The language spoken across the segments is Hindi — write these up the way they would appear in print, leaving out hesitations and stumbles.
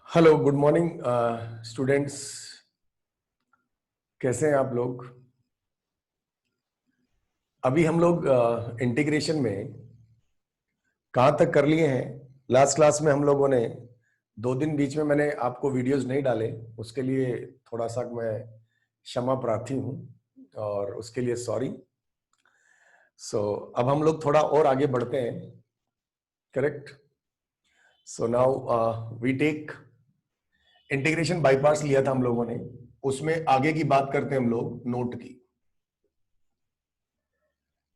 Hello, good morning students. कैसे हैं आप लोग? अभी हम लोग इंटीग्रेशन में कहाँ तक कर लिए हैं? लास्ट क्लास में हम लोगों ने 2 दिन बीच में मैंने आपको वीडियोस नहीं डाले, उसके लिए थोड़ा सा मैं क्षमा प्रार्थी हूँ और उसके लिए सॉरी। सो अब हम लोग थोड़ा और आगे बढ़ते हैं, correct? So now we take integration by parts लिया था हम लोगों ने, उसमें आगे की बात करते हैं हम लोग नोट की।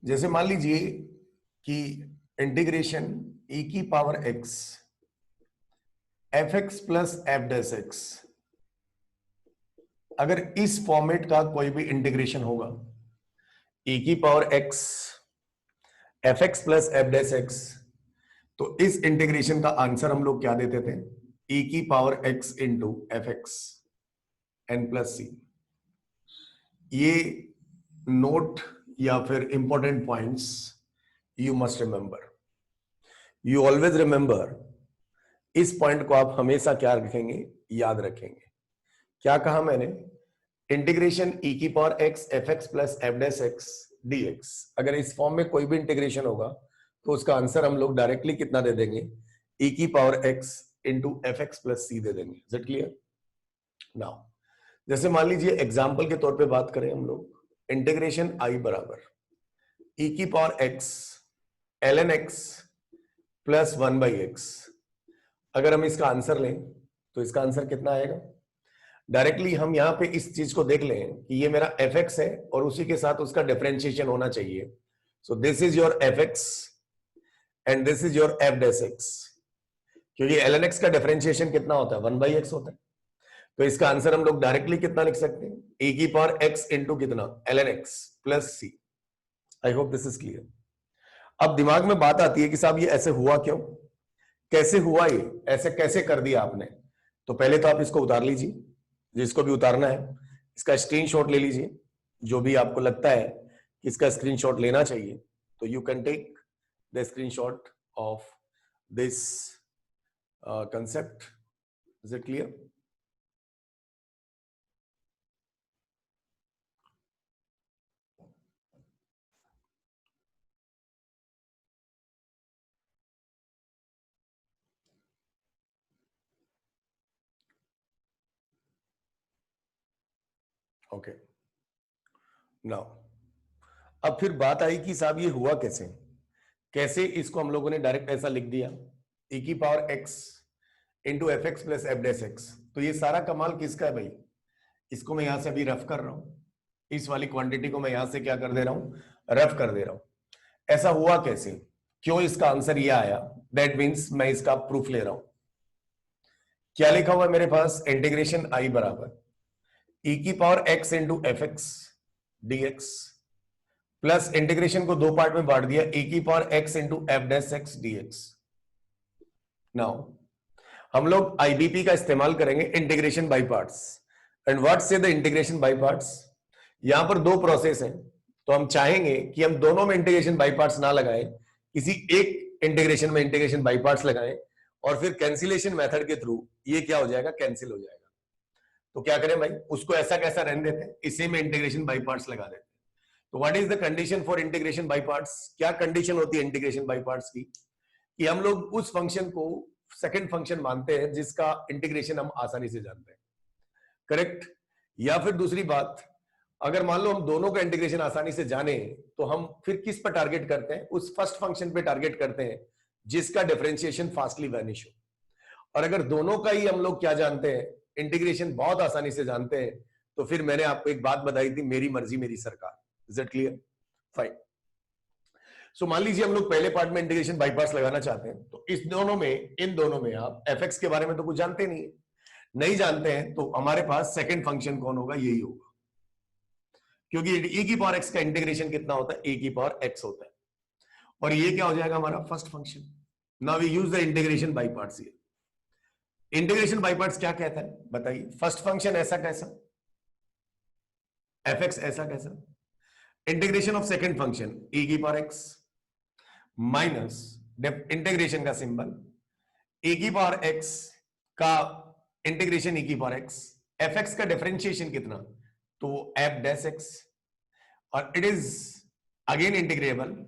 जैसे मान लीजिए कि इंटीग्रेशन e की power x fx plus F dash x, अगर इस फॉर्मेट का कोई भी इंटीग्रेशन होगा, e की power x fx plus F dash x, तो इस इंटीग्रेशन का आंसर हम लोग क्या देते थे? e की power x into F X N plus C. ये नोट या फिर important points you must remember, you always remember. इस पॉइंट को आप हमेशा क्या रखेंगे? याद रखेंगे। क्या कहा मैंने? इंटीग्रेशन e की power x F X plus F dash x D x, अगर इस फॉर्म में कोई भी इंटीग्रेशन होगा तो उसका आंसर हम लोग डायरेक्टली कितना दे देंगे? e की power x into F X plus C दे देंगे। Is it clear? नाउ जैसे मान लीजिए एग्जाम्पल के तौर पे बात करें हम लोग, इंटीग्रेशन i बराबर e की power x ln x plus 1/x, अगर हम इसका आंसर लें तो इसका आंसर कितना आएगा? डायरेक्टली हम यहां पे इस चीज को देख लें कि ये मेरा एफ एक्स है और उसी के साथ उसका डिफरेंशिएशन होना चाहिए। So this is your F x and this is your F dash x, क्योंकि एल एन एक्स का डिफरेंशिएशन कितना होता है? 1/x होता है। तो इसका आंसर हम लोग डायरेक्टली कितना लिख सकते हैं? ए की पावर एक्स इंटू कितना? L N x plus C. I hope this is clear. अब दिमाग में बात आती है कि साहब ये ऐसे हुआ क्यों, कैसे हुआ, ये ऐसे कैसे कर दिया आपने? तो पहले तो आप इसको उतार लीजिए, जिसको भी उतारना है इसका स्क्रीनशॉट ले लीजिए। जो भी आपको लगता है कि इसका स्क्रीनशॉट लेना चाहिए तो you can take the screenshot of this concept. Is it clear? Okay, now अब फिर बात आई कि साहब ये हुआ कैसे? कैसे इसको हम लोगों ने डायरेक्ट ऐसा लिख दिया e की power x into F X plus F dash x. तो ये सारा कमाल किसका है भाई? इसको मैं यहां से अभी रफ कर रहा हूं, इस वाली क्वांटिटी को मैं यहां से क्या कर दे रहा हूं? रफ कर दे रहा हूं। ऐसा हुआ कैसे? क्यों इसका आंसर ये आया? दैट मीन्स मैं इसका प्रूफ ले रहा हूं। क्या लिखा हुआ है मेरे पास? इंटीग्रेशन आई बराबर e की power x into F x D x plus integration को 2 पार्ट में बांट दिया, e की power x into F dash x D x. Now हम लोग आईबीपी का इस्तेमाल करेंगे integration by parts. And what से द इंटीग्रेशन बाय पार्ट्स? यहां पर 2 प्रोसेस हैं, तो हम चाहेंगे कि हम दोनों में इंटीग्रेशन बाय पार्ट्स ना लगाएं, किसी एक इंटीग्रेशन में इंटीग्रेशन बाय पार्ट्स लगाएं और फिर कैंसिलेशन मेथड के थ्रू ये क्या हो जाएगा? कैंसिल हो जाएगा। तो क्या करें भाई? उसको ऐसा कैसा रहने देते हैं, इसी में इंटीग्रेशन बाय पार्ट्स लगा देते हैं। तो what is the condition for integration by parts? क्या कंडीशन होती है इंटीग्रेशन बाय पार्ट्स की? कि हम लोग उस फंक्शन को सेकंड फंक्शन मानते हैं जिसका इंटीग्रेशन हम आसानी से जानते हैं, करेक्ट? या फिर दूसरी बात, अगर मान लो हम दोनों का इंटीग्रेशन आसानी से जाने तो हम फिर किस पर टारगेट करते हैं? उस फर्स्ट फंक्शन पे टारगेट करते हैं जिसका डिफरेंशिएशन फास्टली वैनिश हो। और अगर दोनों का ही हम लोग क्या जानते हैं? इंटीग्रेशन बहुत आसानी से जानते हैं, तो फिर मैंने आपको एक बात बताई थी, मेरी मर्जी मेरी सरकार। Is it clear? फाइन। सो मान लीजिए हम लोग पहले पार्ट में इंटीग्रेशन बाय पार्ट्स लगाना चाहते हैं, तो इन दोनों में आप एफ एक्स के बारे में तो कुछ जानते नहीं है, नहीं जानते हैं तो हमारे पास सेकंड फंक्शन कौन होगा, यही होगा, क्योंकि e की पावर x का इंटीग्रेशन कितना होता है, e की पावर x होता है, और ये क्या हो जाएगा हमारा first function. Now we use the integration by parts here. Integration by parts क्या कहता है बताइए, फर्स्ट फंक्शन ऐसा कैसा, fx ऐसा कैसा, integration of second function e की पावर x माइनस इंटीग्रेशन का सिंबल e की पावर x का इंटीग्रेशन e की पावर x, fx का डिफरेंशिएशन कितना, तो f डैश x, और it is again integrable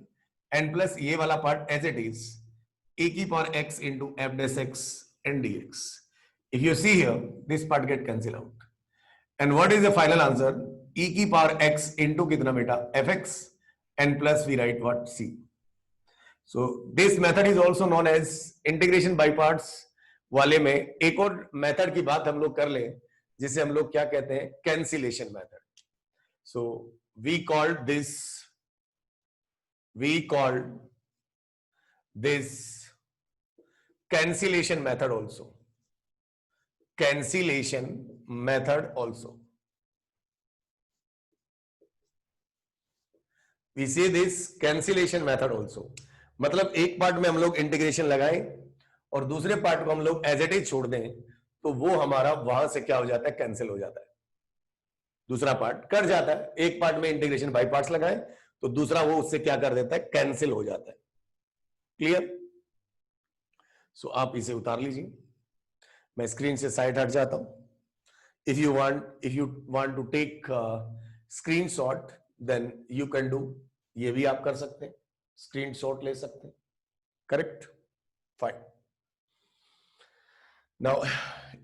and plus ये वाला part as it is e की power x into f dash x and dx. If you see here, this part get cancelled out. And what is the final answer? E की पावर x into कितना बेटा, fx, and plus we write what, c. So this method is also known as integration by parts वाले में एक और मेथड की बात हम लोग कर ले, जिसे हम लोग क्या कहते हैं, cancellation method. So we called this cancellation method also. Cancellation method also. We say this cancellation method also. मतलब एक पार्ट में हम लोग इंटीग्रेशन लगाएं और दूसरे पार्ट को हम लोग एज इट इज छोड़ दें, तो वो हमारा वहां से क्या हो जाता है, कैंसिल हो जाता है, दूसरा पार्ट कर जाता है. एक पार्ट में इंटीग्रेशन बाय पार्ट्स लगाएं तो दूसरा वो उससे क्या कर देता है, कैंसिल हो जाता है. क्लियर? सो आप इसे उतार लीजिए, मैं स्क्रीन से साइड हट जाता हूं. If you want to take screenshot then you can do, ये भी आप कर सकते हैं, स्क्रीनशॉट ले सकते हैं. Correct, fine. नाउ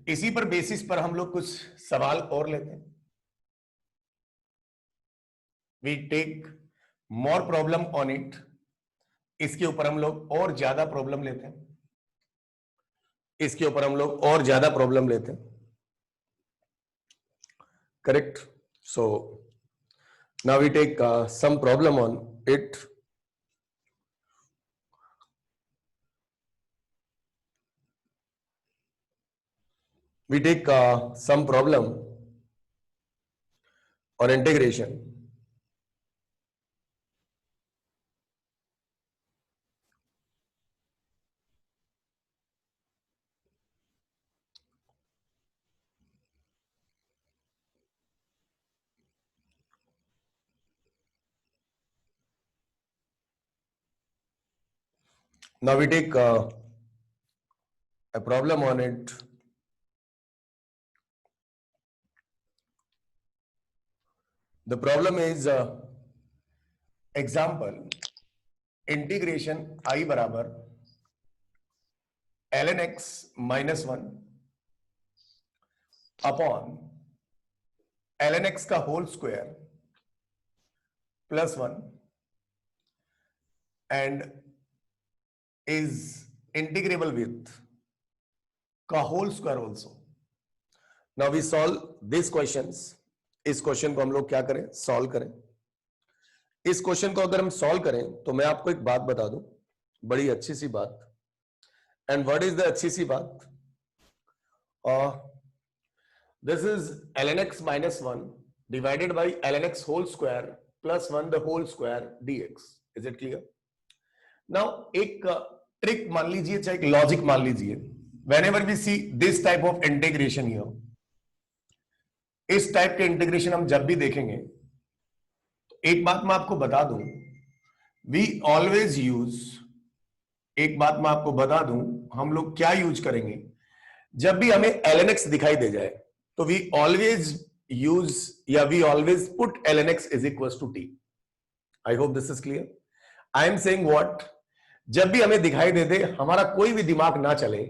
इसी पर बेसिस पर हम लोग कुछ सवाल और लेते हैं. We take more problem on it. इसके ऊपर हम लोग और ज्यादा प्रॉब्लम लेते हैं, इसके ऊपर हम लोग और ज्यादा प्रॉब्लम लेते हैं. Correct. So now we take some problem on it. We take some problem or integration. Now we take a problem on it. The problem is example integration I बराबर ln x minus 1 upon ln x का whole square plus 1 and is integrable with का whole square also. Now we solve this questions. इस क्वेश्चन को हम लोग क्या करें, सॉल्व करें. इस क्वेश्चन को अगर हम सॉल्व करें तो मैं आपको एक बात बता दूं, बड़ी अच्छी सी बात. एंड व्हाट इज द अच्छी सी बात? This is ln x minus 1 divided by ln x whole square plus 1 the whole square dx. Is it clear? Now एक ट्रिक मान लीजिए, चाहे एक लॉजिक मान लीजिए. whenever we see this type of integration here, इस टाइप के इंटीग्रेशन हम जब भी देखेंगे तो एक बात मैं आपको बता दूं, वी ऑलवेज यूज, एक बात मैं आपको बता दूं, हम लोग क्या यूज करेंगे जब भी हमें ln x दिखाई दे जाए, तो वी ऑलवेज यूज या we always put ln x is equal to t. I hope this is clear. आई एम सेइंग व्हाट, जब भी हमें दिखाई दे दे, हमारा कोई भी दिमाग ना चले,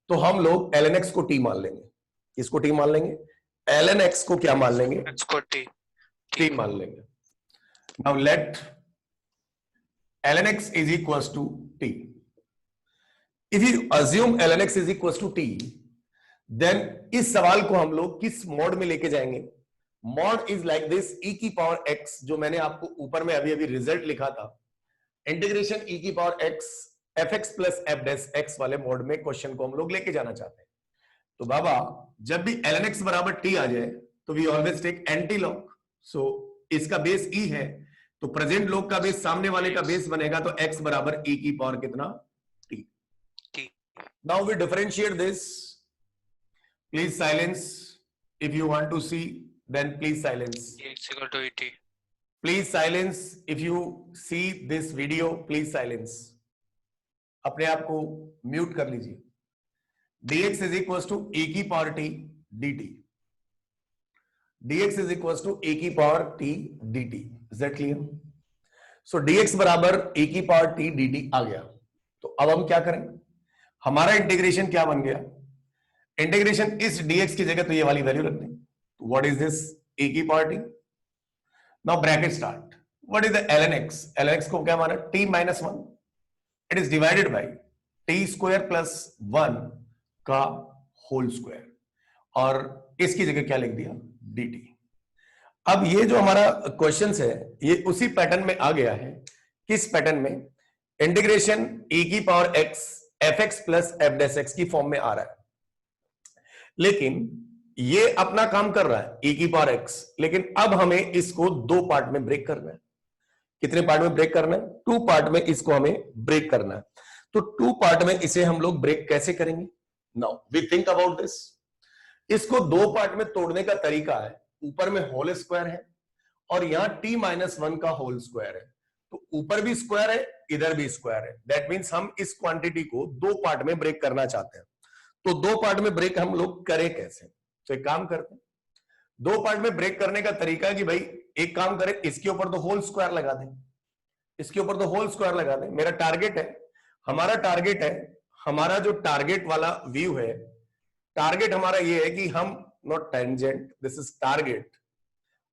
तो हम लोग ln x को t मान लेंगे. इसको t मान लेंगे, ln x को क्या मान लेंगे, इसको t मान लेंगे. Now let ln x is equals to t. If you assume ln x is equals to t, then इस सवाल को हम लोग किस मोड में लेके जाएंगे? Mode is like this, e की पावर x, जो मैंने आपको ऊपर में अभी अभी रिजल्ट लिखा था, इंटीग्रेशन e की power x fx plus f dash x वाले मोड में क्वेश्चन को हम लोग लेके जाना चाहते हैं. तो बाबा जब भी ln x बराबर t आ जाए तो we always take antilog. So इसका बेस e है, तो प्रेजेंट लॉग का बेस सामने वाले का बेस बनेगा, तो x बराबर e की पावर कितना, t। Now we differentiate this. Please silence if you want to see, then please silence. X equal to ET. Please silence if you see this video. Please silence. अपने आप को म्यूट कर लीजिए। dx is equals to e की power t dt. dx is equals to e की power t dt. Is that clear? So dx बराबर e की पावर t dt आ गया। तो अब हम क्या करें, हमारा इंटीग्रेशन क्या बन गया, इंटीग्रेशन इस dx की जगह तो ये वाली वैल्यू रख दें। What is this e की power t? Now bracket start. What is the ln x? ln x को क्या माना, t minus 1. It is divided by t square plus 1 का होल स्क्वायर, और इसकी जगह क्या लिख दिया, dt। अब ये जो हमारा क्वेश्चन है ये उसी पैटर्न में आ गया है। किस पैटर्न में, इंटीग्रेशन e की power x fx plus f dash x की फॉर्म में आ रहा है, लेकिन ये अपना काम कर रहा है e की पावर x, लेकिन अब हमें इसको दो पार्ट में ब्रेक करना है। कितने पार्ट में ब्रेक करना है, टू पार्ट में इसको हमें ब्रेक करना है। तो टू पार्ट में इसे हम लोग ब्रेक कैसे करेंगे, now we think about this. इसको दो पार्ट में तोड़ने का तरीका है, ऊपर में होल स्क्वायर है और यहां t माइनस 1 का होल स्क्वायर है, तो ऊपर भी स्क्वायर है इधर भी स्क्वायर है। दैट मीन्स हम इस क्वांटिटी को दो पार्ट में ब्रेक करना चाहते हैं। तो दो पार्ट में ब्रेक हम लोग करें कैसे, तो एक काम करते हैं, दो पार्ट में ब्रेक करने का तरीका है कि भाई एक काम करें, इसके ऊपर तो होल स्क्वायर लगा दें, इसके ऊपर तो होल स्क्वायर लगा दें। मेरा टारगेट है, हमारा टारगेट है, हमारा जो टारगेट वाला व्यू है, टारगेट हमारा ये है कि हम not tangent, this is target.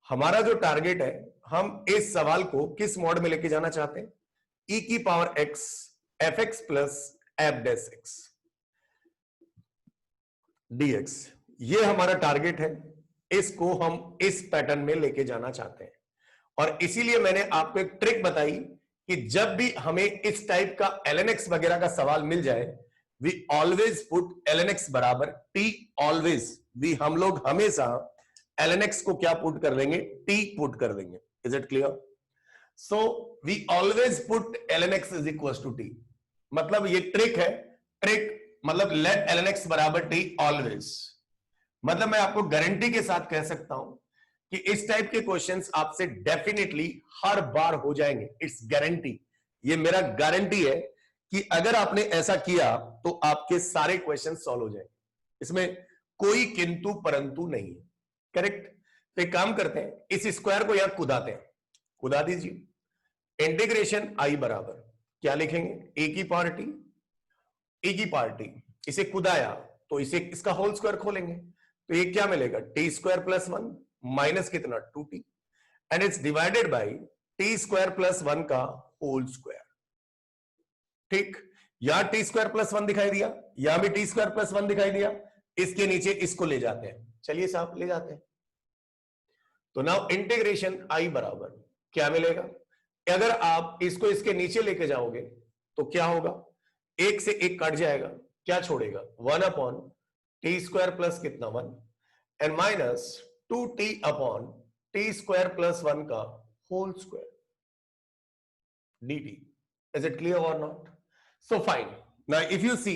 हमारा जो टारगेट है, हम इस सवाल को किस मोड में लेके जाना चाहते हैं, e की power x fx plus f dash x dx, ये हमारा टारगेट है। इसको हम इस पैटर्न में लेके जाना चाहते हैं, और इसीलिए मैंने आपको एक ट्रिक बताई कि जब भी हमें इस टाइप का ln x वगैरह का सवाल मिल जाए, we always put ln x बराबर t, ऑलवेज वी, हम लोग हमेशा ln x को क्या पुट कर देंगे, t पुट कर देंगे। Is it clear? So we always put ln x is equal to t, मतलब ये ट्रिक है। ट्रिक मतलब लेट ln x बराबर t ऑलवेज, मतलब मैं आपको गारंटी के साथ कह सकता हूं कि इस टाइप के क्वेश्चंस आपसे डेफिनेटली हर बार हो जाएंगे। इट्स गारंटी, ये मेरा गारंटी है कि अगर आपने ऐसा किया तो आपके सारे क्वेश्चन सॉल्व हो जाएंगे, इसमें कोई किंतु परंतु नहीं है। करेक्ट? तो एक काम करते हैं, इस स्क्वायर को यहां कुदाते हैं, कुदा दीजिए। इंटीग्रेशन आई बराबर क्या लिखेंगे, ए की पावर टी, ए की पावर टी, इसे कुदाया तो इसे इसका होल स्क्वायर खोलेंगे, तो ये क्या मिलेगा, टी स्क्वायर प्लस 1 माइनस कितना 2t, and it's divided by T square plus 1 का होल स्क्वायर। ठीक, यहां टी स्क्वायर प्लस 1 दिखाई दिया, यहां भी टी स्क्वायर प्लस 1 दिखाई दिया, इसके नीचे इसको ले जाते हैं। चलिए साहब ले जाते हैं। तो नाउ इंटीग्रेशन आई बराबर क्या मिलेगा, अगर आप इसको इसके नीचे लेके जाओगे तो क्या होगा, एक से एक कट जाएगा, क्या छोड़ेगा, 1 अपॉन टी स्क्वायर प्लस कितना 1 and minus 2t upon T square plus 1 का whole square dt। Is it clear और not? So fine, now if you see,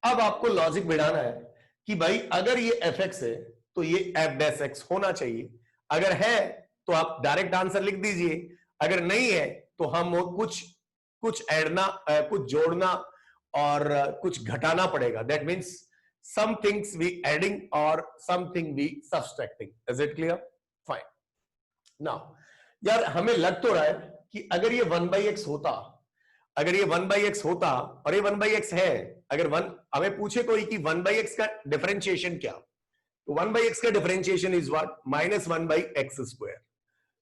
अब आपको लॉजिक बिठाना है कि भाई अगर ये fx है तो ये f डैश x होना चाहिए, अगर है तो आप डायरेक्ट आंसर लिख दीजिए, अगर नहीं है तो हम कुछ ऐडना, कुछ जोड़ना और कुछ घटाना पड़ेगा। That means some things we adding or something we subtracting. Is it clear? Fine. Now, यार हमें लग तो रहा है कि अगर ये 1/x होता, अगर ये 1/x होता और ये 1/x है, अगर हमें पूछे कोई कि 1/x का डिफरेंशिएशन क्या, तो 1/x का differentiation is what, -1/x square.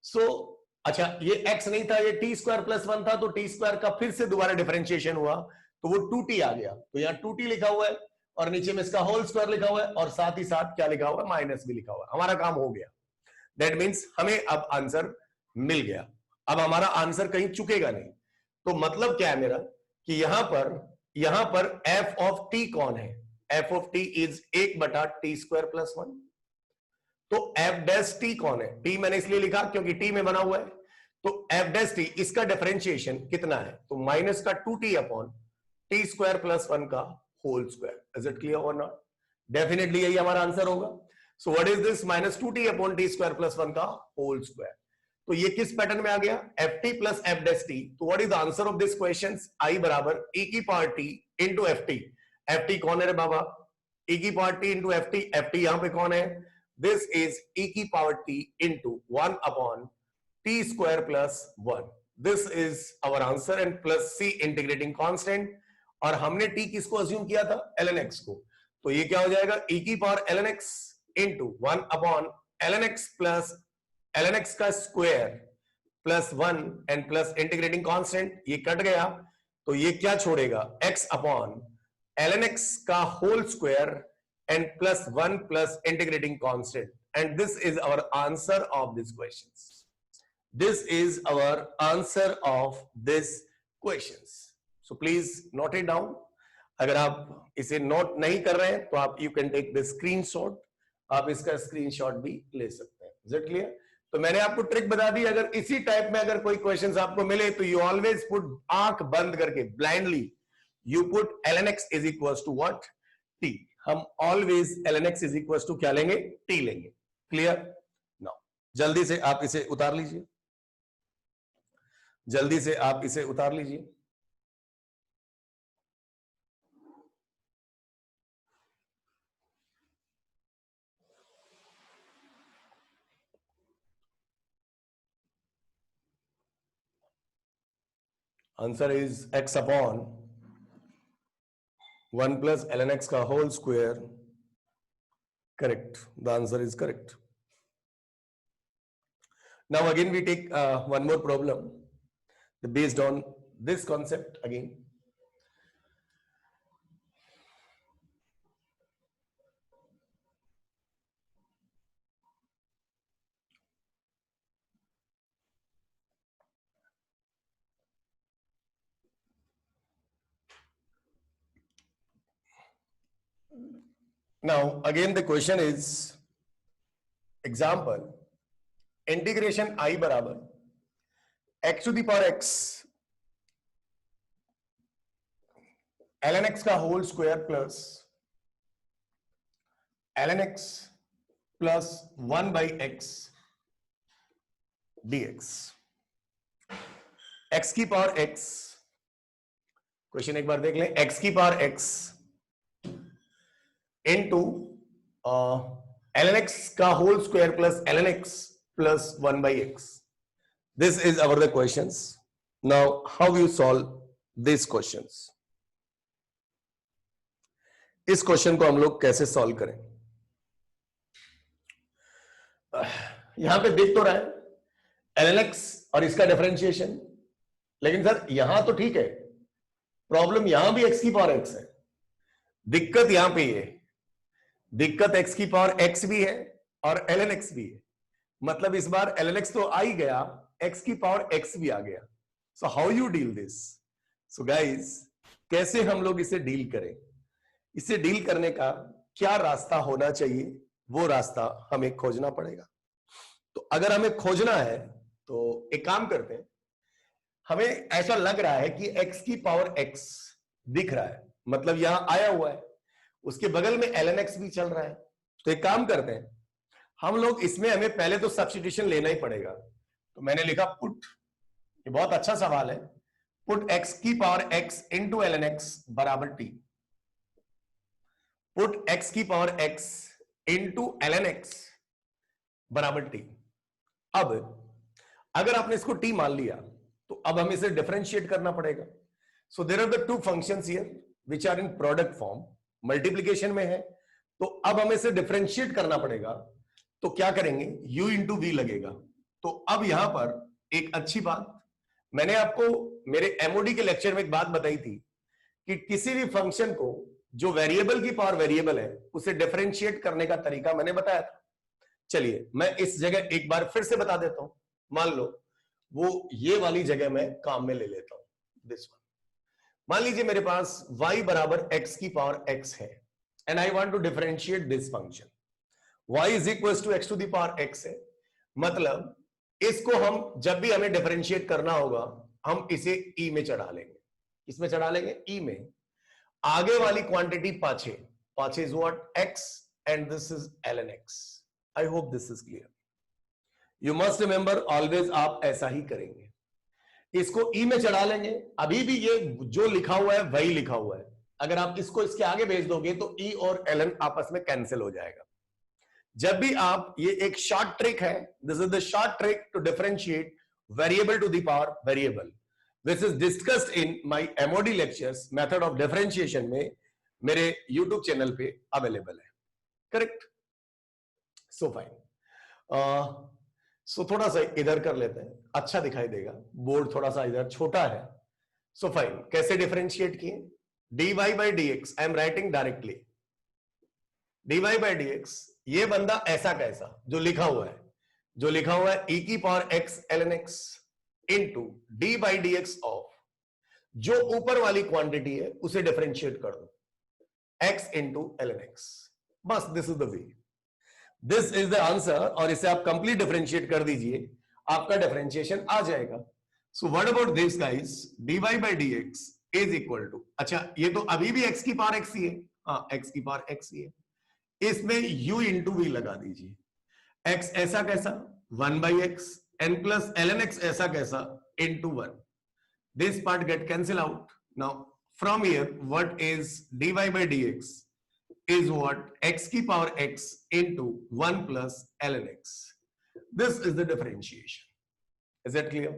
So अच्छा, ये x नहीं था, ये t स्क्वायर प्लस 1 था, तो t स्क्वायर का फिर से दोबारा डिफरेंशिएशन हुआ तो वो 2t आ गया, तो यहां 2t लिखा हुआ है और नीचे में इसका होल स्क्वायर लिखा हुआ है और साथ ही साथ क्या लिखा हुआ है, माइनस भी लिखा हुआ है। हमारा काम हो गया। दैट मीन्स हमें अब आंसर मिल गया, अब हमारा आंसर कहीं चुकेगा नहीं। तो मतलब क्या है मेरा कि यहां पर f ऑफ t कौन है, F of T is 1/t² + 1। तो एफ डैश टी कौन है? टी मैंने इसलिए लिखा क्योंकि टी में बना हुआ है, तो एफ डैश टी इसका डिफरेंशिएशन कितना है? तो -2t/t² + 1 का whole square. Is it clear और नॉट? डेफिनेटली यही हमारा आंसर होगा। सो व्हाट इज दिस? -2t/t² + 1 का होल स्क्वायर। तो ये किस पैटर्न में आ गया? F T plus F dash T. तो what is the answer of this question? I बराबर e की power T into F T. F T कौन है रे बाबा? e की power T into F T. F T यहां पे कौन है? दिस इज e की power T into 1/t² + 1। This is our answer and plus C integrating constant. और हमने t किसको अज्यूम किया था? ln x को। तो ये क्या हो जाएगा? e की power ln x into 1/ln x plus ln x का square plus 1 and plus integrating constant. ये कट गया तो ये क्या छोड़ेगा? x/ln x का whole square and plus 1 plus integrating constant. And this is our answer of this question. This is our answer of this question. So please note it down. अगर आप इसे नोट नहीं कर रहे हैं तो आप you can take the screenshot. आप इसका स्क्रीनशॉट भी ले सकते हैं। Is it clear? तो मैंने आपको ट्रिक बता दी। अगर इसी टाइप में अगर कोई क्वेश्चंस आपको मिले तो यू ऑलवेज पुट, आंख बंद करके blindly you put ln x is equal to what? t। हम always ln x is equal to क्या लेंगे? t लेंगे। क्लियर? नाउ जल्दी से आप इसे उतार लीजिए, जल्दी से आप इसे उतार लीजिए। Answer is x/1 plus ln x का whole square. Correct, the answer is correct. Now again we take one more problem based on this concept again. Now again the question is example integration I बराबर x to the power x ln x का whole square plus ln x plus 1/x dx। x की पावर x, क्वेश्चन एक बार देख लें। x की power x into ln x का whole square plus ln x plus 1/x। This is our the questions. Now how you solve this questions? इस क्वेश्चन को हम लोग कैसे सॉल्व करें? यहां पे देख तो रहा है ln x और इसका डिफरेंशिएशन, लेकिन सर यहां तो ठीक है, प्रॉब्लम यहां भी x की पावर x है। दिक्कत यहां पे ये, दिक्कत x की पावर x भी है और ln x भी है। मतलब इस बार ln x तो आ ही गया, x की पावर x भी आ गया। So how you deal this? So guys, कैसे हम लोग इसे डील करें? इसे डील करने का क्या रास्ता होना चाहिए, वो रास्ता हमें खोजना पड़ेगा। तो अगर हमें खोजना है तो एक काम करते हैं। हमें ऐसा लग रहा है कि x की पावर x दिख रहा है, मतलब यहां आया हुआ है, उसके बगल में ln x भी चल रहा है। तो एक काम करते हैं हम लोग, इसमें हमें पहले तो सब्स्टिट्यूशन लेना ही पड़ेगा। तो मैंने लिखा पुट, ये बहुत अच्छा सवाल है, पुट x की power x into ln x बराबर t। पुट x की power x into ln x बराबर t। अब अगर आपने इसको t मान लिया तो अब हमें इसे डिफरेंशिएट करना पड़ेगा। So there are the two functions here which are in product form, multiplication में है, तो अब हमें इसे डिफरेंशिएट करना पड़ेगा। तो क्या करेंगे? u इंटू वी लगेगा। तो अब यहां पर एक अच्छी बात, मैंने आपको मेरे एमओडी के लेक्चर में एक बात बताई थी कि किसी भी फंक्शन को जो वेरिएबल की पावर वेरिएबल है उसे डिफरेंशिएट करने का तरीका मैंने बताया था। चलिए मैं इस जगह एक बार फिर से बता देता हूं। मान लो वो ये वाली जगह मैं काम में ले लेता हूं, दिस वन। मान लीजिए मेरे पास y बराबर x की पावर x है। and I want to differentiate this function. y is equals to x to the power x है, मतलब इसको हम जब भी हमें डिफरेंशिएट करना होगा हम इसे e में चढ़ा लेंगे. इसमें चढ़ा लेंगे e में. आगे वाली क्वांटिटी पाछे, पाछे is what x and this is ln x. I hope this is clear. You must remember always आप ऐसा ही करेंगे. इसको e में चढ़ा लेंगे. अभी भी ये जो लिखा हुआ है वही लिखा हुआ है. अगर आप इसको इसके आगे भेज दोगे तो e और ln आपस में कैंसिल हो जाएगा. जब भी आप, ये एक शॉर्ट ट्रिक है, this is the short trick to differentiate variable to the power variable. This is discussed in my MOD lectures, method of differentiation में मेरे यूट्यूब चैनल पे अवेलेबल है. करेक्ट. So fine. सो थोड़ा सा इधर कर लेते हैं, अच्छा दिखाई देगा. बोर्ड थोड़ा सा इधर छोटा है. So fine. कैसे डिफरेंशिएट किए? dy by dx I am writing directly. dy by dx, ये बंदा ऐसा कैसा जो लिखा हुआ है, जो लिखा हुआ है e की power x ln x into D by D x of, जो ऊपर वाली क्वांटिटी है उसे डिफरेंशिएट कर दो, x इंटू ln x. बस this is the way, this is the answer. और इसे आप कंप्लीट डिफरेंशिएट कर दीजिए, आपका डिफरेंशिएशन आ जाएगा. So what about this guys? dy by D X is equal to, अच्छा ये तो अभी भी x की पावर x ही है. हाँ, x की पावर x ही है. इसमें u इंटू वी लगा दीजिए. x ऐसा कैसा 1 by x n plus ln x ऐसा कैसा into 1. This part get cancel out. Now from here what is dy by dx is what? x की power x into 1 plus ln x. This is the differentiation. Is that clear?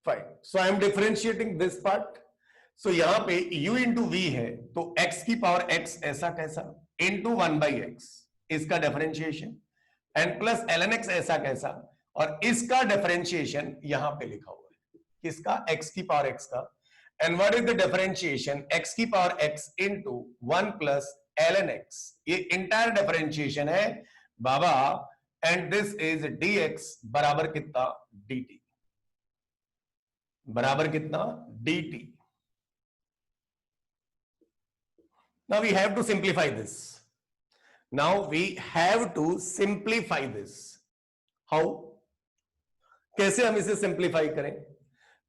Fine. So I am differentiating this part. So यहां पे u into v है, तो x की पावर x ऐसा कैसा into 1 by x, इसका differentiation, n plus ln x ऐसा कैसा, और इसका डिफरेंशिएशन यहां पे लिखा हुआ है. किसका? x की पावर x का. And what is the differentiation? x की power x into 1 plus ln x. ये इंटायर डिफरेंशिएशन है बाबा. एंड दिस इज dx बराबर कितना? dt. बराबर कितना? dt. Now we have to simplify this. Now we have to simplify this. How? कैसे हम इसे सिंप्लीफाई करें?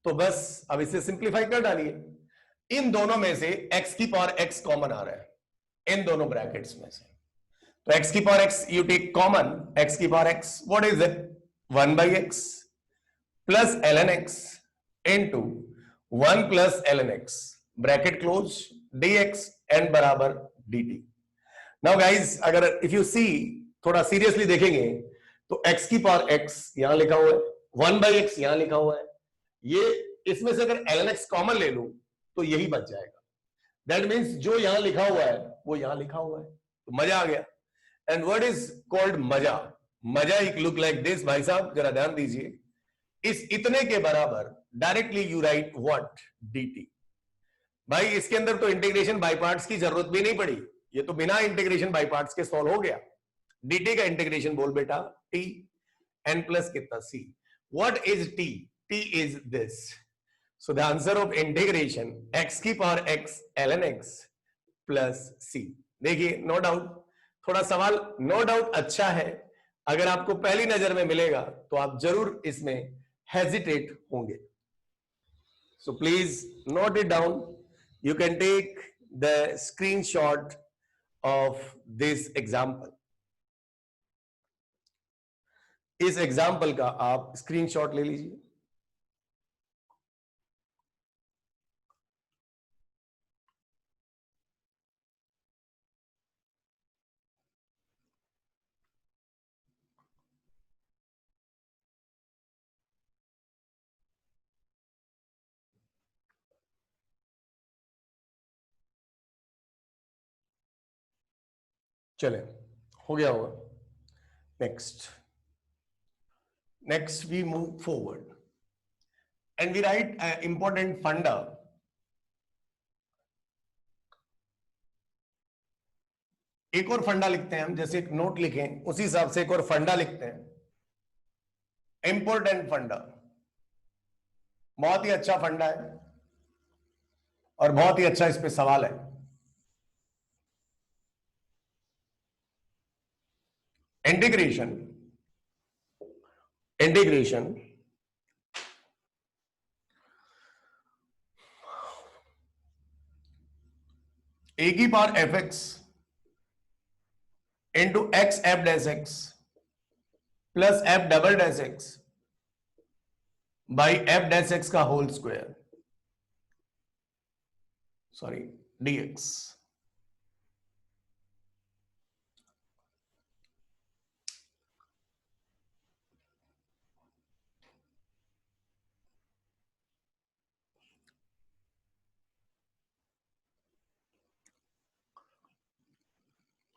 तो बस अब इसे सिंप्लीफाई कर डालिए. इन दोनों में से x की पावर x कॉमन आ रहा है, इन दोनों ब्रैकेट्स में से. तो x की power x you take common, x की power x, what is it? 1 by x plus ln x into 1 plus ln x, bracket close, dx n बराबर dt. नाउ गाइस, अगर इफ यू सी, थोड़ा सीरियसली देखेंगे तो x की पावर x यहां लिखा हुआ है, 1 बाई x यहां लिखा हुआ है. ये इसमें से अगर ln x कॉमन ले लूं तो यही बच जाएगा. दैट मीन्स जो यहां लिखा हुआ है वो यहां लिखा हुआ है. तो मजा आ गया. एंड वर्ड इज कॉल्ड मजा. मजा एक लुक लाइक दिस. भाई साहब जरा ध्यान दीजिए, इस इतने के बराबर directly you right what? dt. भाई इसके अंदर तो इंटीग्रेशन बाय पार्ट्स की जरूरत भी नहीं पड़ी, ये तो बिना इंटीग्रेशन बाय पार्ट्स के सॉल्व हो गया. dt का इंटीग्रेशन बोल बेटा, t n प्लस कितना c. What is t? t is this. So the answer of integration x की power x ln x plus c. देखिए, नो डाउट, थोड़ा सवाल नो डाउट अच्छा है. अगर आपको पहली नजर में मिलेगा तो आप जरूर इसमें हेजिटेट होंगे. So please note it down. You can take the screenshot of this example. इस एग्जाम्पल का आप स्क्रीनशॉट ले लीजिए. चले, हो गया होगा. next we move forward and we write important funda. एक और फंडा लिखते हैं हम, जैसे एक नोट लिखें उसी हिसाब से एक और फंडा लिखते हैं. इंपॉर्टेंट फंडा, बहुत ही अच्छा फंडा है और बहुत ही अच्छा इस पे सवाल है. इंटीग्रेशन ए की power F X into x F dash X plus F double dash X by F dash X का होल स्क्वायर, सॉरी dx।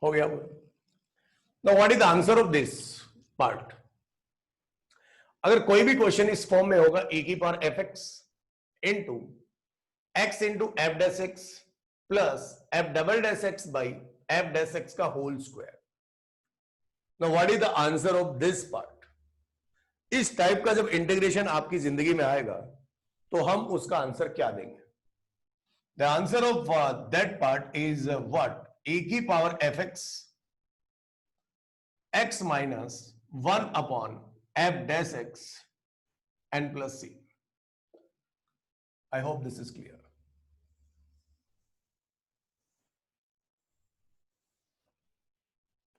हो गया। Now what is the answer of this part? अगर कोई भी क्वेश्चन इस फॉर्म में होगा ए की power F X into X into F dash X plus F double dash X by F dash X का whole square. Now what is the answer of this part? इस टाइप का जब इंटीग्रेशन आपकी जिंदगी में आएगा तो हम उसका आंसर क्या देंगे? The answer of that part is what? A की power F X minus 1 upon F dash X N plus C. I hope this is clear.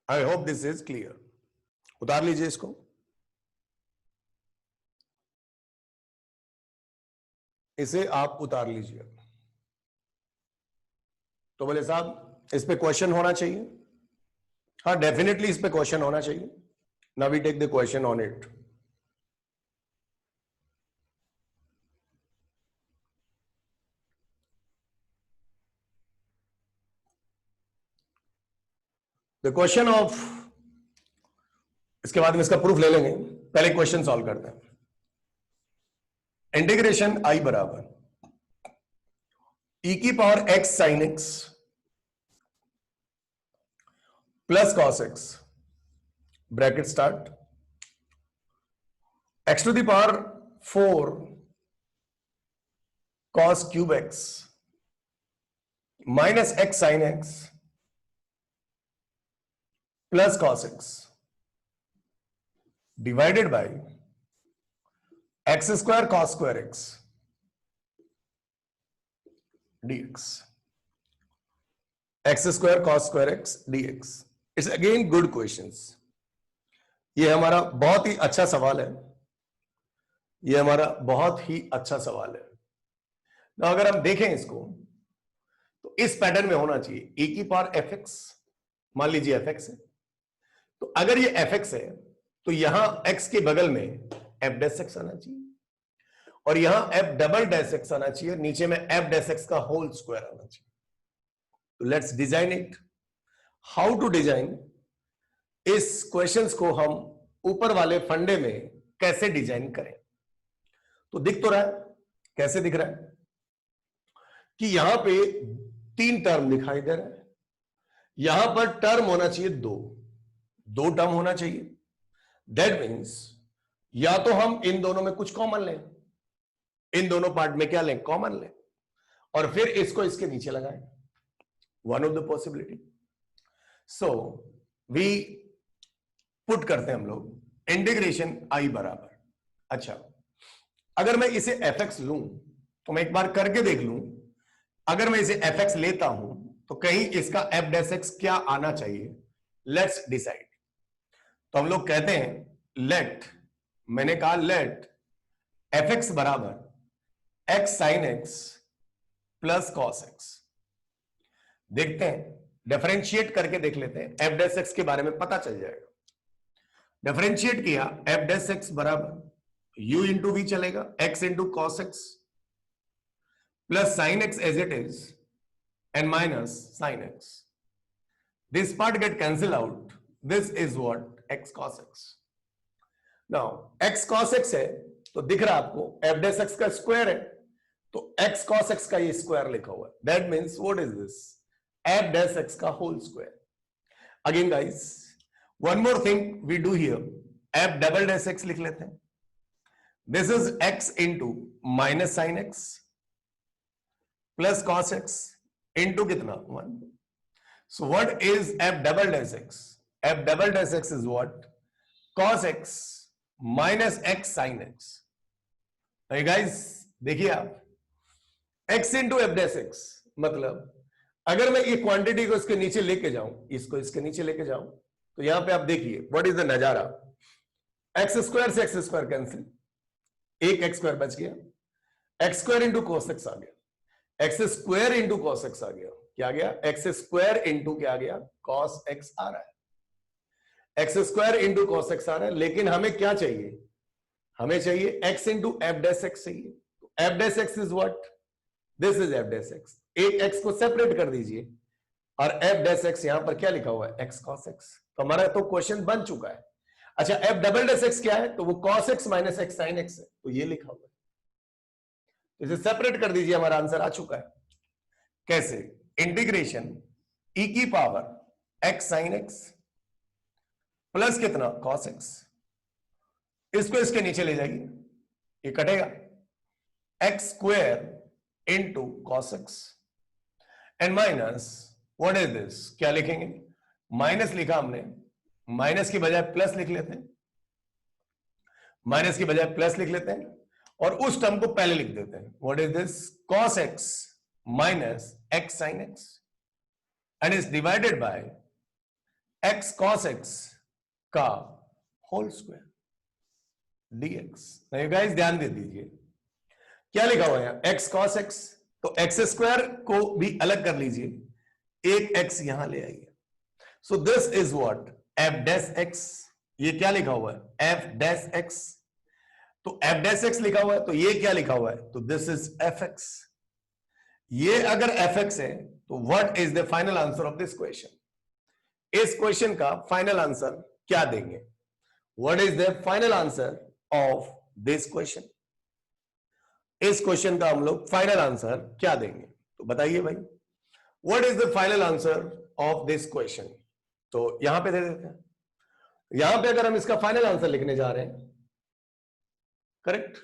I hope this is clear. उतार लीजिए इसको। इसे आप उतार लीजिए। तो बोले साहब इस पे क्वेश्चन होना चाहिए। हाँ, डेफिनेटली इस पे क्वेश्चन होना चाहिए। Now we take the question on it. The question of, इसके बाद में इसका प्रूफ ले लेंगे, पहले क्वेश्चन सॉल्व करते हैं। इंटीग्रेशन आई बराबर ई की power x sine x plus cos x bracket start x to the power 4 cos cube x minus x sine x plus cos x divided by x square cos square x dx। X square cos square x dx। It's again good questions. ये हमारा बहुत ही अच्छा सवाल है। ये हमारा बहुत ही अच्छा सवाल है। ना अगर हम देखें इसको तो इस पैटर्न में होना चाहिए। ए की पावर एफ एक्स, मान लीजिए एफ एक्स है, तो अगर ये एफ एक्स है तो यहां एक्स के बगल में एफ डैश एक्स आना चाहिए और यहां एफ डबल डैश एक्स आना चाहिए, नीचे में एफ डैश एक्स का होल स्क्वायर आना चाहिए। तो let's design it. How to design? इस क्वेश्चंस को हम ऊपर वाले फंडे में कैसे डिजाइन करें? तो दिख तो रहा है, कैसे दिख रहा है कि यहां पे 3 टर्म दिखाई दे रहा है। यहां पर टर्म होना चाहिए 2 टर्म होना चाहिए। दैट मीन्स या तो हम इन दोनों में कुछ कॉमन लें, इन दोनों पार्ट में क्या लें? कॉमन लें, और फिर इसको इसके नीचे लगाएं। One of the possibility. So we put करते हैं हम लोग इंटीग्रेशन आई बराबर, अच्छा अगर मैं इसे एफ एक्स लूं तो मैं एक बार करके देख लूं। अगर मैं इसे एफ एक्स लेता हूं तो कहीं इसका एफ डैश एक्स क्या आना चाहिए? Let's decide. तो हम लोग कहते हैं लेट, मैंने कहा लेट एफ एक्स बराबर x sine x plus cos x. देखते हैं, डिफरेंशिएट करके देख लेते हैं, एफ डैश एक्स के बारे में पता चल जाएगा। डिफरेंशिएट किया, एफ डैश एक्स बराबर u इंटू वी चलेगा, x into cos x plus sine x as it is and minus sine x. This part get cancel out, this is what x cos x। Now x cos x है तो दिख रहा है आपको f डैश x का स्क्वायर है, तो x cos x का ये स्क्वायर लिखा हुआ है। That means what is this? f dash x का whole square. Again guys, one more thing we do here, f double dash x लिख लेते हैं। This is x into minus sin x plus cos x into कितना 1। So what is f double dash x? F double dash X is what? Cos x minus x sine x. Guys देखिए आप, x into F dash x, मतलब अगर मैं ये क्वांटिटी को इसके नीचे लेके जाऊं, इसको इसके नीचे लेके जाऊं, तो यहां पे आप देखिए व्हाट इज द नजारा। एक्स स्क्वायर से एक्स स्क्वायर कैंसिल, एक एक्स स्क्वायर बच गया, X square into cos X आ गया, X square into cos X आ गया, क्या गया? एक्स स्क्वायर इंटू क्या आ गया? कॉस एक्स आ रहा है, X square into cos X आ रहा है। लेकिन हमें क्या चाहिए? हमें चाहिए X into F dash X चाहिए। F dash X is what? This is F dash X. एक एक्स को सेपरेट कर दीजिए और एफ डैश एक्स यहां पर क्या लिखा हुआ है? X cos x. तो हमारा तो क्वेश्चन बन चुका है। अच्छा, एफ डबल डैश एक्स क्या है? तो वो cos x minus x sine x है, तो ये लिखा हुआ है। इसे सेपरेट कर दीजिए, हमारा आंसर आ चुका है। कैसे? इंटीग्रेशन ई की power x sine x plus कितना? Cos X. इसको इसके नीचे ले जाइए, ये कटेगा, X square into cos X and minus what is this? क्या लिखेंगे? माइनस लिखा हमने, माइनस की बजाय प्लस लिख लेते हैं, माइनस की बजाय प्लस लिख लेते हैं और उस टर्म को पहले लिख देते हैं। What is this? Cos x minus x sine x and is divided by x cos X का होल स्क्वायर डीएक्स। गाइस ध्यान दे दीजिए, क्या लिखा हुआ है? एक्स कॉस एक्स, तो एक्स स्क्वायर को भी अलग कर लीजिए, एक एक्स यहां ले आइए। So this is what? F dash x. ये क्या लिखा हुआ है? F dash x. तो एफ डैश एक्स लिखा हुआ है, तो ये क्या लिखा हुआ है? तो दिस इज एफ एक्स। ये अगर एफ एक्स है तो what is the final answer of this question? इस क्वेश्चन का फाइनल आंसर क्या देंगे? What is the final answer of this question? इस क्वेश्चन का हम लोग फाइनल आंसर क्या देंगे? तो बताइए भाई, what is the final answer of this question? तो यहां पे दे देते हैं। यहां पे अगर हम इसका फाइनल आंसर लिखने जा रहे हैं, करेक्ट,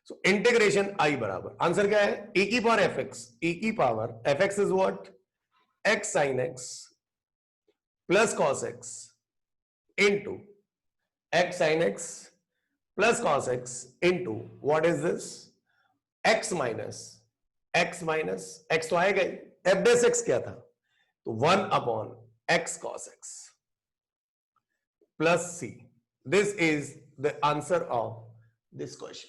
सो इंटीग्रेशन आई बराबर आंसर क्या है? e की पावर एफ एक्स, e की power F x is what? X sine x plus cos x into x sine x plus cos x into what is this? X minus x तो आएगा ही, एफ डैश एक्स क्या था? तो 1 upon x cos x plus c. This is the answer of this question.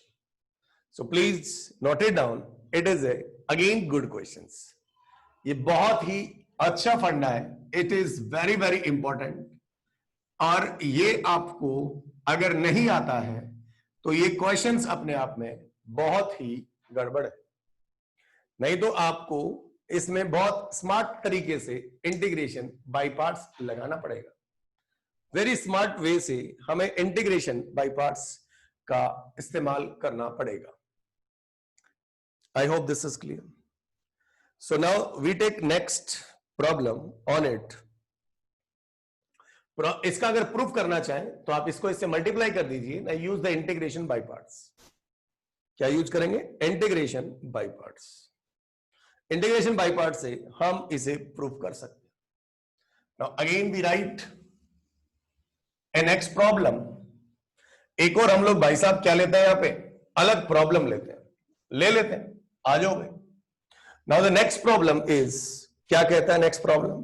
So please note it down, it is again good questions. ये बहुत ही अच्छा फंडा है, it is very very important. और ये आपको अगर नहीं आता है तो ये क्वेश्चंस अपने आप में बहुत ही गड़बड़ है। नहीं तो आपको इसमें बहुत स्मार्ट तरीके से इंटीग्रेशन बाय पार्ट्स लगाना पड़ेगा। वेरी स्मार्ट वे से हमें इंटीग्रेशन बाय पार्ट्स का इस्तेमाल करना पड़ेगा। I hope this is clear. So now we take next problem on it. इसका अगर प्रूफ करना चाहें तो आप इसको इससे मल्टीप्लाई कर दीजिए ना, use the integration by parts. क्या यूज करेंगे? Integration by parts. Integration by parts से हम इसे प्रूफ कर सकते हैं। Now again we write a next problem. एक और हम लोग भाई साहब क्या लेते हैं? यहां पे अलग प्रॉब्लम लेते हैं, ले लेते हैं, आ जाओ भाई। Now the next problem is, क्या कहता है नेक्स्ट प्रॉब्लम?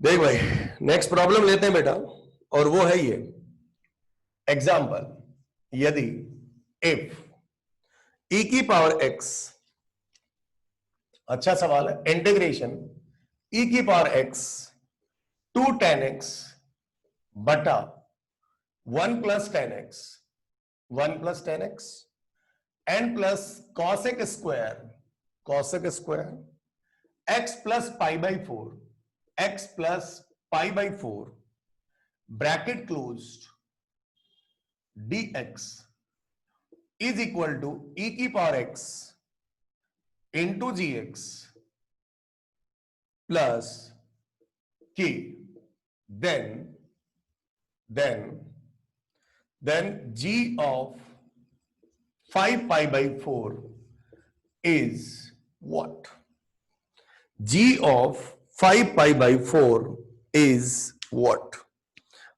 देख भाई, नेक्स्ट प्रॉब्लम लेते हैं बेटा, और वो है ये एग्जाम्पल। यदि इफ e की पावर x, अच्छा सवाल है, इंटीग्रेशन e की पावर x 2 tan x बटा 1 plus tan x, 1 plus tan x n plus cosec square x plus pi by 4, x plus pi by 4 bracket closed dx is equal to e की power x into gx plus k, then g of 5 pi by 4 is what? G of 5 pi by 4 is what?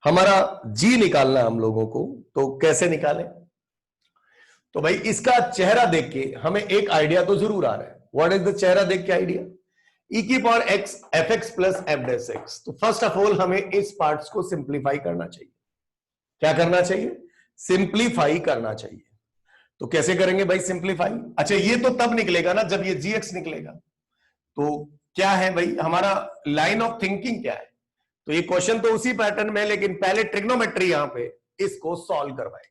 हमारा जी निकालना हम लोगों को, तो कैसे निकालें? तो भाई इसका चेहरा देख के हमें एक आइडिया तो जरूर आ रहा है. व्हाट इज द चेहरा देख के आइडिया? e की power x fx plus F dash x. तो फर्स्ट ऑफ ऑल हमें इस पार्ट्स को सिंप्लीफाई करना चाहिए. क्या करना चाहिए? सिंप्लीफाई करना चाहिए. तो कैसे करेंगे भाई सिंप्लीफाई? अच्छा, ये तो तब निकलेगा ना जब ये gx निकलेगा. तो क्या है भाई हमारा लाइन ऑफ थिंकिंग क्या है? तो ये क्वेश्चन तो उसी पैटर्न में, लेकिन पहले ट्रिग्नोमेट्री यहां पे इसको सॉल्व करवाए.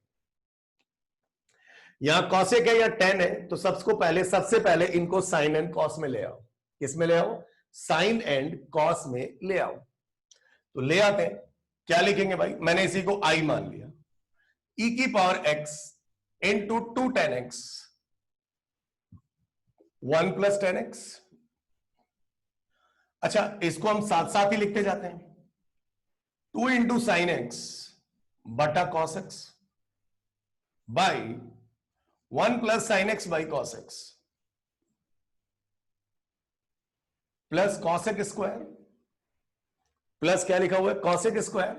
यहां कॉसेक है या टेन है, तो सबसे पहले इनको साइन एंड कॉस में ले आओ. किसमें ले आओ? साइन एंड कॉस में ले आओ. तो ले आते हैं. क्या लिखेंगे भाई? मैंने इसी को आई मान लिया. e की power x into 2 tan x 1 plus ten x. अच्छा, इसको हम साथ साथ ही लिखते जाते हैं. 2 इंटू साइन एक्स बटा cos x by 1 plus sine x by cos x plus cosec square plus क्या लिखा हुआ है? Cosec square.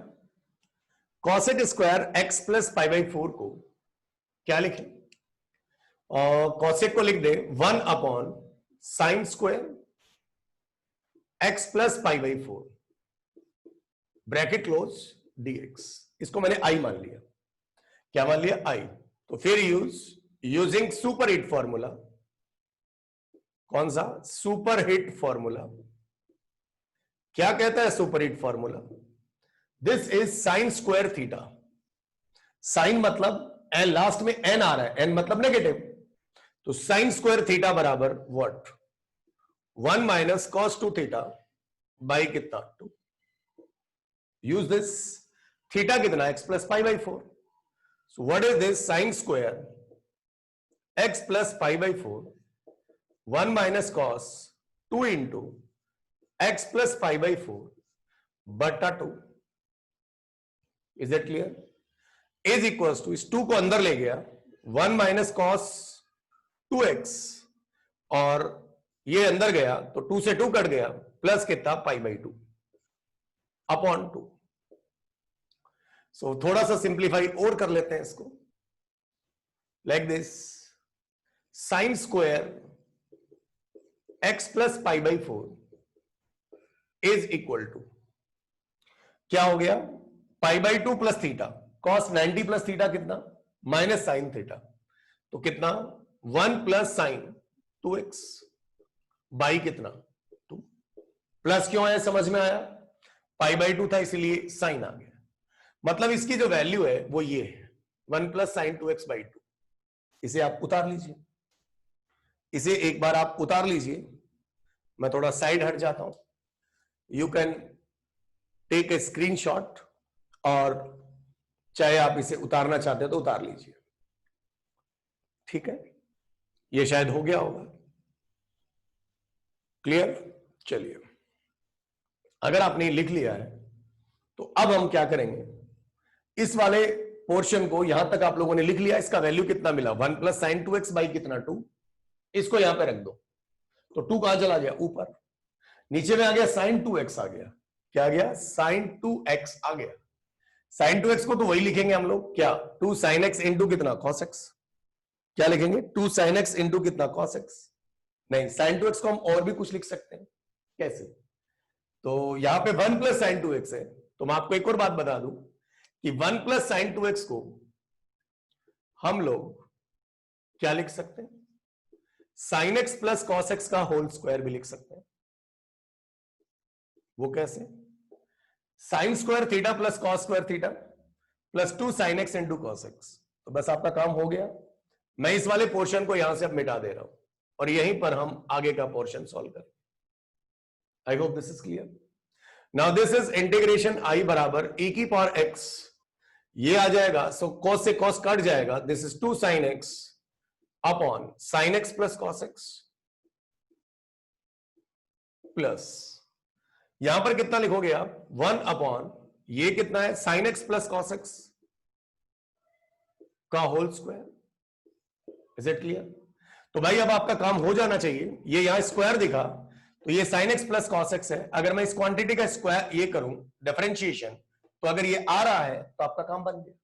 Cosec square x plus pi by 4 को क्या लिखें? और कॉसेक को लिख दे 1 upon sine square x plus pi by 4 bracket close dx. इसको मैंने आई मान लिया. क्या मान लिया? आई. तो फिर यूजिंग सुपर हिट फॉर्मूला. कौन सा? Super hit formula. क्या कहता है super hit formula? This is sine square theta. Sine मतलब एन, लास्ट में एन आ रहा है, एन मतलब नेगेटिव. तो साइन स्क्वायर थीटा बराबर what? 1 minus cos 2 theta by कितना? 2. Use this. थीटा कितना? X plus pi by 4. So what is this? Sine square x plus pi by 4 1 minus cos 2 into x plus pi by 4 बटा 2. Is it clear? Is equal to, इस 2 को अंदर ले गया, 1 माइनस कॉस 2x और ये अंदर गया तो 2 से 2 कट गया, प्लस कितना? पाई बाई 2 अपॉन 2. सो थोड़ा सा सिंप्लीफाई और कर लेते हैं इसको. Like this. Sine square x plus pi by 4 is equal to क्या हो गया? Pi by 2 plus theta. Cos 90 plus theta कितना? Minus sine theta. तो कितना? 1 प्लस साइन 2x बाई कितना? 2. प्लस क्यों आया समझ में आया? पाई बाई 2 था इसलिए साइन आ गया. मतलब इसकी जो वैल्यू है वो ये है 1 प्लस साइन 2x बाई 2. इसे आप उतार लीजिए. इसे एक बार आप उतार लीजिए. मैं थोड़ा साइड हट जाता हूं. You can take a screenshot और चाहे आप इसे उतारना चाहते हो तो उतार लीजिए. ठीक है, ये शायद हो गया होगा. क्लियर? चलिए, अगर आपने लिख लिया है तो अब हम क्या करेंगे? इस वाले पोर्शन को यहां तक आप लोगों ने लिख लिया. इसका वैल्यू कितना मिला? 1 प्लस साइन 2x बाई कितना? 2. इसको यहां पे रख दो. तो 2 कहां चला गया? ऊपर. नीचे में आ गया साइन 2x आ गया. क्या आ गया? साइन 2x आ गया. साइन 2x को तो वही लिखेंगे हम लोग. क्या? 2 साइन x इंटू कितना? cos x. क्या लिखेंगे? 2 साइन x इंटू कितना? cos x. नहीं, साइन 2x को हम और भी कुछ लिख सकते हैं. कैसे? तो यहां पे 1 प्लस साइन 2x है. तो मैं आपको एक और बात बता दूं कि 1 प्लस साइन 2x को हम लोग क्या लिख सकते हैं? Sine x plus cos x का होल स्क्वायर भी लिख सकते हैं. वो कैसे? Sine square theta plus cos square theta plus 2 sine x into cos x. तो बस आपका काम हो गया. मैं इस वाले पोर्शन को यहां से अब मिटा दे रहा हूं और यहीं पर हम आगे का पोर्शन सॉल्व करें. I hope this is clear. Now this is integration I बराबर e की पावर x. ये आ जाएगा, सो कॉस से कॉस कट जाएगा. This is 2 sine x upon sine x plus cos x plus यहां पर कितना लिखोगे आप? 1 अपॉन ये कितना है? Sine x plus cos X का whole square. Is it clear? तो भाई अब आपका काम हो जाना चाहिए. ये यहां स्क्वायर दिखा तो ये sine x plus cos x है। अगर मैं इस क्वांटिटी का स्क्वायर ये करूं डिफरेंशिएशन, तो अगर ये आ रहा है तो आपका काम बन गया।